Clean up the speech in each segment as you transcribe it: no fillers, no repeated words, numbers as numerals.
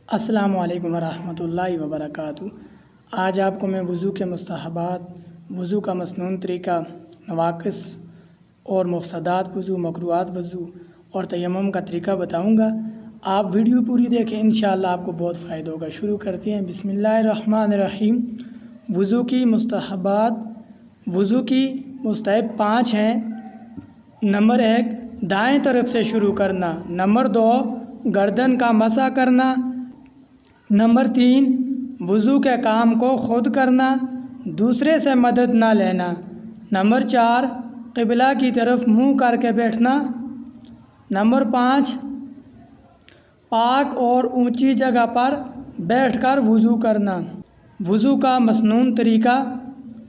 السلام علیکم ورحمۃ اللہ وبرکاتہ۔ آج آپ کو میں وضو کے مستحبات، وضو کا مسنون طریقہ، نواقص اور مفسدات وضو، مکروہات وضو اور تیمم کا طریقہ بتاؤں گا۔ آپ ویڈیو پوری دیکھیں، انشاءاللہ آپ کو بہت فائدہ ہوگا۔ شروع کرتے ہیں۔ بسم اللہ الرحمن الرحیم۔ وضو کی مستحبات، وضو کی مستحب 5 ہیں۔ نمبر 1، دائیں طرف سے شروع کرنا۔ نمبر 2، گردن کا مسح کرنا۔ نمبر 3، وضو کے کام کو خود کرنا، دوسرے سے مدد نہ لینا۔ نمبر 4، قبلہ کی طرف منہ کر کے بیٹھنا۔ نمبر 5، پاک اور اونچی جگہ پر بیٹھ کر وضو کرنا۔ وضو کا مسنون طریقہ: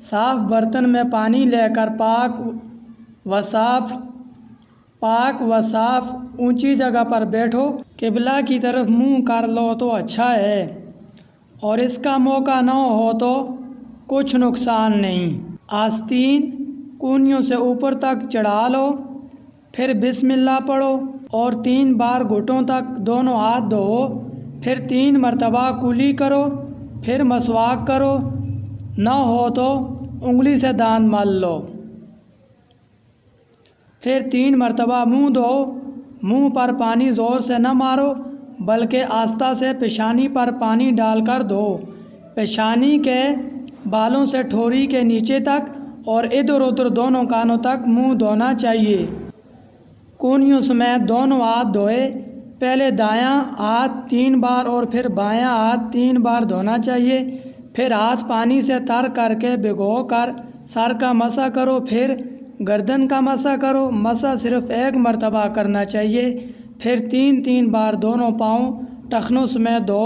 صاف برتن میں پانی لے کر پاک و صاف اونچی جگہ پر بیٹھو۔ قبلہ کی طرف منہ کر لو تو اچھا ہے، اور اس کا موقع نہ ہو تو کچھ نقصان نہیں۔ آستین کونیوں سے اوپر تک چڑھا لو، پھر بسم اللہ پڑھو اور 3 بار گھٹوں تک دونوں ہاتھ دھو، پھر 3 مرتبہ کلی کرو، پھر مسواک کرو، نہ ہو تو انگلی سے دانت مل لو، پھر 3 مرتبہ منہ دھو۔ منہ پر پانی زور سے نہ مارو، بلکہ آہستہ سے پیشانی پر پانی ڈال کر دھو۔ پیشانی کے بالوں سے ٹھوڑی کے نیچے تک اور ادھر ادھر دونوں کانوں تک منہ دھونا چاہیے۔ کونیوں سمیت دونوں ہاتھ دھوئے۔ پہلے دایاں ہاتھ 3 بار اور پھر بایاں ہاتھ 3 بار دھونا چاہیے۔ پھر ہاتھ پانی سے تر کر کے بھگو کر سر کا مسح کرو، پھر گردن کا مسح کرو۔ مسح صرف 1 مرتبہ کرنا چاہیے، پھر 3 بار دونوں پاؤں ٹخنوں سمیت دھو۔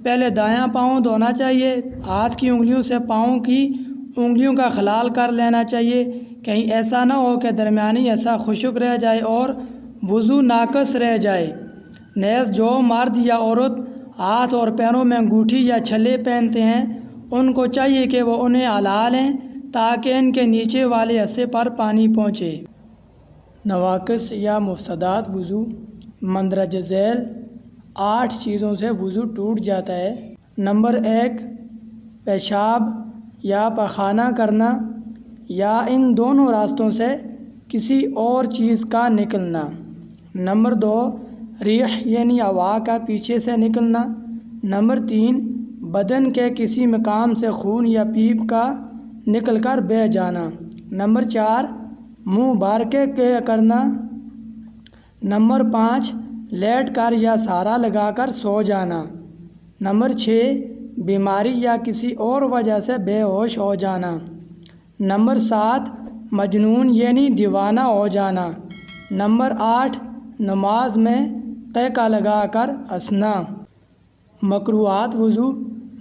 پہلے دایاں پاؤں دھونا چاہیے۔ ہاتھ کی انگلیوں سے پاؤں کی انگلیوں کا خلال کر لینا چاہیے، کہیں ایسا نہ ہو کہ درمیانی حصہ خشک رہ جائے اور وضو ناقص رہ جائے۔ نیز جو مرد یا عورت ہاتھ اور پیروں میں انگوٹھی یا چھلے پہنتے ہیں، ان کو چاہیے کہ وہ انہیں ہلا لیں تاکہ ان کے نیچے والے حصے پر پانی پہنچے۔ نواقص یا مفسدات وضو: مندرجہ ذیل 8 چیزوں سے وضو ٹوٹ جاتا ہے۔ نمبر 1، پیشاب یا پخانہ کرنا یا ان دونوں راستوں سے کسی اور چیز کا نکلنا۔ نمبر 2، ریح یعنی ہوا کا پیچھے سے نکلنا۔ نمبر 3، بدن کے کسی مقام سے خون یا پیپ کا نکل کر بہہ جانا۔ نمبر 4، منہ بھر کے کرنا۔ نمبر 5، لیٹ کر یا سہارا لگا کر سو جانا۔ نمبر 6، بیماری یا کسی اور وجہ سے بے ہوش ہو جانا۔ نمبر 7، مجنون یعنی دیوانہ ہو جانا۔ نمبر 8، نماز میں قہقہ لگا کر ہنسنا۔ مکروہات وضو: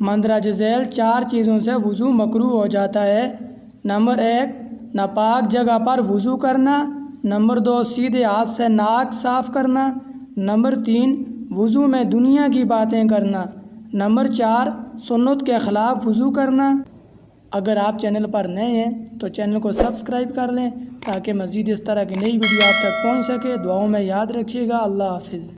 مندرجہ ذیل 4 چیزوں سے وضو مکروہ ہو جاتا ہے۔ نمبر 1، ناپاک جگہ پر وضو کرنا۔ نمبر 2، سیدھے ہاتھ سے ناک صاف کرنا۔ نمبر 3، وضو میں دنیا کی باتیں کرنا۔ نمبر 4، سنت کے خلاف وضو کرنا۔ اگر آپ چینل پر نئے ہیں تو چینل کو سبسکرائب کر لیں تاکہ مزید اس طرح کی نئی ویڈیو آپ تک پہنچ سکے۔ دعاؤں میں یاد رکھیے گا۔ اللہ حافظ۔